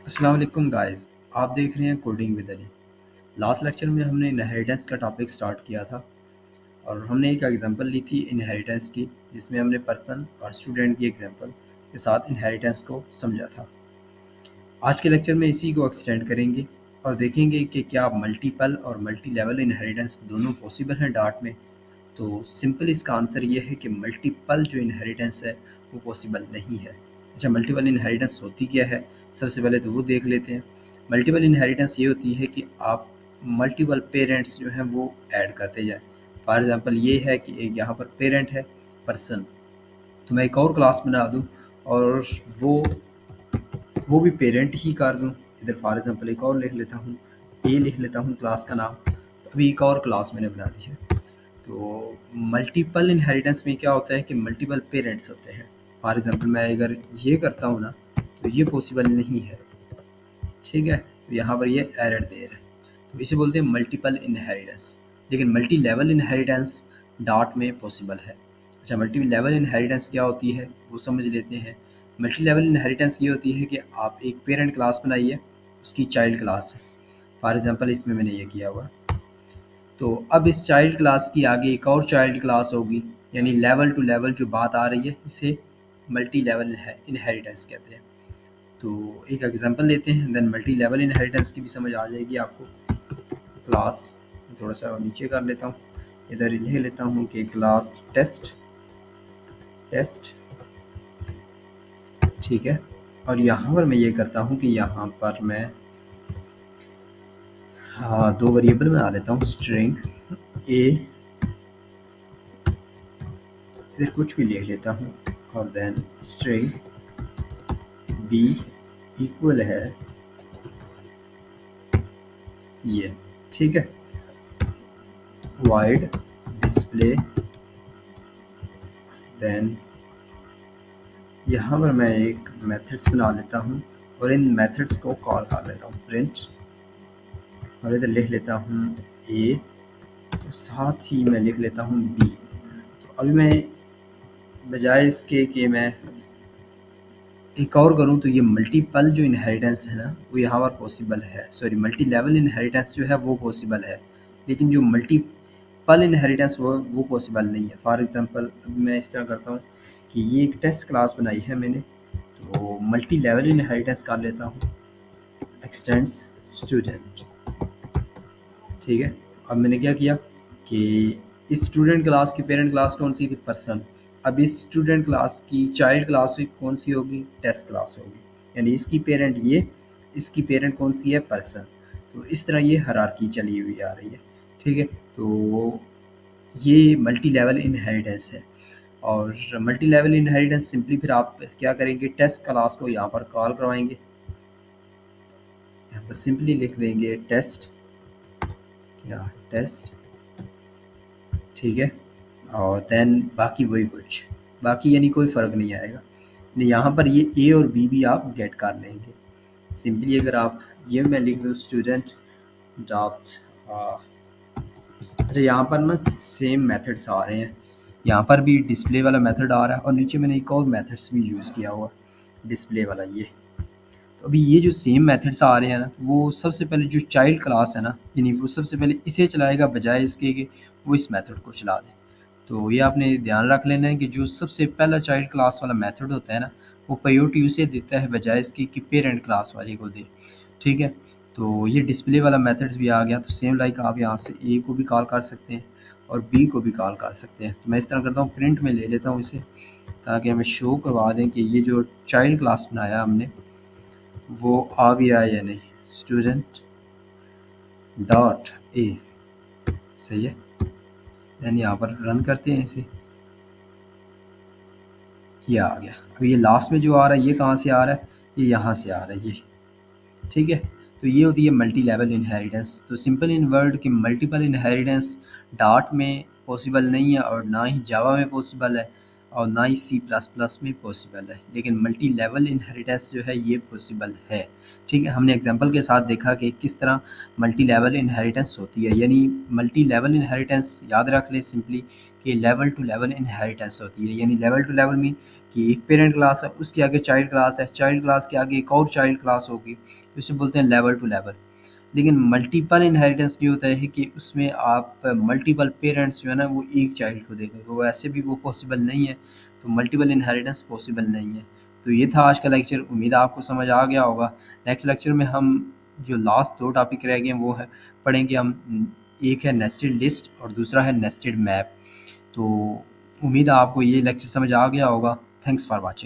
अस्सलाम वालेकुम गाइस। आप देख रहे हैं coding with Ali. Last lecture में हमने इनहेरिटेंस का टॉपिक स्टार्ट किया था और हमने एक एग्जांपल ली थी इनहेरिटेंस की, जिसमें हमने पर्सन और स्टूडेंट की एग्जांपल के साथ इनहेरिटेंस को समझा था। आज के लेक्चर में इसी को एक्सटेंड करेंगे और देखेंगे कि क्या मल्टीपल और मल्टी लेवल इनहेरिटेंस दोनों पॉसिबल हैं डार्ट में। तो सिंपल इसका आंसर ये है कि मल्टीपल जो इनहेरिटेंस है वो पॉसिबल नहीं है। अच्छा, मल्टीपल इनहेरिटेंस होती क्या है? सबसे पहले तो वो देख लेते हैं। मल्टीपल इनहेरिटेंस ये होती है कि आप मल्टीपल पेरेंट्स जो हैं वो ऐड करते जाएं। फॉर एग्जांपल ये है कि एक यहाँ पर पेरेंट है पर्सन, तो मैं एक और क्लास बना दूँ और वो वो भी पेरेंट ही कर दूँ। इधर फॉर एग्जांपल एक और लिख लेता हूँ, ए लिख लेता हूँ क्लास का नाम। तो अभी एक और क्लास मैंने बना दी है। तो मल्टीपल इनहेरिटेंस में क्या होता है कि मल्टीपल पेरेंट्स होते हैं। फॉर एग्जांपल मैं अगर ये करता हूँ ना, तो ये पॉसिबल नहीं है। ठीक है, तो यहाँ पर ये एरर दे रहा है, तो इसे बोलते हैं मल्टीपल इनहेरिटेंस। लेकिन मल्टी लेवल इनहेरिटेंस डॉट में पॉसिबल है। अच्छा, मल्टी लेवल इनहेरिटेंस क्या होती है वो समझ लेते हैं। मल्टी लेवल इनहेरिटेंस ये होती है कि आप एक पेरेंट क्लास बनाइए, उसकी चाइल्ड क्लास है। फॉर एग्जांपल इसमें मैंने ये किया हुआ, तो अब इस चाइल्ड क्लास की आगे एक और चाइल्ड क्लास होगी, यानी लेवल टू लेवल जो बात आ रही है इसे मल्टी लेवल इनहेरिटेंस कहते हैं। तो एक एग्जांपल लेते हैं, देन मल्टी लेवल इनहेरिटेंस की भी समझ आ जाएगी आपको। क्लास थोड़ा सा नीचे कर लेता हूँ, इधर लिख लेता हूँ कि क्लास टेस्ट टेस्ट। ठीक है, और यहाँ पर मैं ये करता हूँ कि यहाँ पर मैं दो वेरिएबल बना लेता हूँ, स्ट्रिंग ए, इधर कुछ भी लिख लेता हूँ, और देन स्ट्रिंग बी इक्वल है ये। ठीक है, वाइड डिस्प्ले, देन यहाँ पर मैं एक मेथड्स बना लेता हूँ और इन मेथड्स को कॉल कर लेता हूँ प्रिंट, और इधर लिख लेता हूँ ए, तो साथ ही मैं लिख लेता हूँ बी। तो अभी मैं बजाय इसके कि मैं एक और करूँ, तो ये मल्टीपल जो इनहेरिटेंस है ना वो यहाँ पर पॉसिबल है। सॉरी, मल्टी लेवल इनहेरिटेंस जो है वो पॉसिबल है, लेकिन जो मल्टीपल इनहेरिटेंस वो पॉसिबल नहीं है। फॉर एग्जांपल मैं इस तरह करता हूँ कि ये एक टेस्ट क्लास बनाई है मैंने, तो मल्टी लेवल इनहेरिटेंस कर लेता हूँ, एक्सटेंड्स स्टूडेंट। ठीक है, अब मैंने क्या किया कि इस स्टूडेंट क्लास की पेरेंट क्लास कौन सी थी? पर्सन। अब इस स्टूडेंट क्लास की चाइल्ड क्लास कौन सी होगी? टेस्ट क्लास होगी, यानी इसकी पेरेंट ये, इसकी पेरेंट कौन सी है? पर्सन। तो इस तरह ये हायरार्की चली हुई आ रही है। ठीक है, तो ये मल्टी लेवल इनहेरिटेंस है। और मल्टी लेवल इनहेरिटेंस सिंपली फिर आप क्या करेंगे, टेस्ट क्लास को यहाँ पर कॉल करवाएंगे, यहाँ पर सिंपली लिख देंगे टेस्ट या टेस्ट। ठीक है, और देन बाकी वही कुछ, बाकी यानी कोई फ़र्क नहीं आएगा। यहाँ पर ये ए और बी भी आप गेट कर लेंगे सिंपली। अगर आप ये मैं लिख दूँ स्टूडेंट डॉट, अच्छा यहाँ पर ना सेम मेथड्स आ रहे हैं, यहाँ पर भी डिस्प्ले वाला मेथड आ रहा है और नीचे मैंने एक और मेथड्स भी यूज़ किया हुआ डिस्प्ले वाला ये। तो अभी ये जो सेम मेथड्स आ रहे हैं ना, वो सबसे पहले जो चाइल्ड क्लास है ना, यानी वो सबसे पहले इसे चलाएगा बजाय इसके कि वो इस मेथड को चला दे। तो ये आपने ध्यान रख लेना है कि जो सबसे पहला चाइल्ड क्लास वाला मेथड होता है ना, वो प्रायोरिटी उसे देता है बजाय इसकी कि पेरेंट क्लास वाले को दे। ठीक है, तो ये डिस्प्ले वाला मेथड्स भी आ गया। तो सेम लाइक आप यहाँ से ए को भी कॉल कर सकते हैं और बी को भी कॉल कर सकते हैं। तो मैं इस तरह करता हूँ, प्रिंट में ले लेता हूँ इसे, ताकि हमें शो करवा दें कि ये जो चाइल्ड क्लास बनाया हमने वो आ भी रहा है या नहीं। स्टूडेंट डॉट ए, सही है। देन यहाँ पर रन करते हैं इसे, ये आ गया। अब ये लास्ट में जो आ रहा है ये कहाँ से आ रहा है? ये यहाँ से आ रहा है ये। ठीक है, तो ये होती है मल्टी लेवल इनहेरिटेंस। तो सिंपल इन वर्ड कि मल्टीपल इनहेरिटेंस डार्ट में पॉसिबल नहीं है और ना ही जावा में पॉसिबल है। और ना ही सी प्लस प्लस में पॉसिबल है, लेकिन मल्टी लेवल इनहेरिटेंस जो है ये पॉसिबल है। ठीक है, हमने एग्जांपल के साथ देखा कि किस तरह मल्टी लेवल इनहेरिटेंस होती है। यानी मल्टी लेवल इनहेरिटेंस याद रख ले सिंपली कि लेवल टू लेवल इनहेरिटेंस होती है। यानी लेवल टू लेवल मीन कि एक पेरेंट क्लास है, उसके आगे चाइल्ड क्लास है, चाइल्ड क्लास के आगे एक और चाइल्ड क्लास होगी, तो इसे बोलते हैं लेवल टू लेवल। लेकिन मल्टीपल इनहेरिटेंस ये होता है कि उसमें आप मल्टीपल पेरेंट्स जो है ना वो एक चाइल्ड को दे दो, तो वैसे भी वो पॉसिबल नहीं है। तो मल्टीपल इनहेरिटेंस पॉसिबल नहीं है। तो ये था आज का लेक्चर, उम्मीद है आपको समझ आ गया होगा। नेक्स्ट लेक्चर में हम जो लास्ट दो टॉपिक रह गए हैं वो है पढ़ेंगे हम, एक है नेस्टेड लिस्ट और दूसरा है नेस्टेड मैप। तो उम्मीद है आपको ये लेक्चर समझ आ गया होगा। Thanks for watching.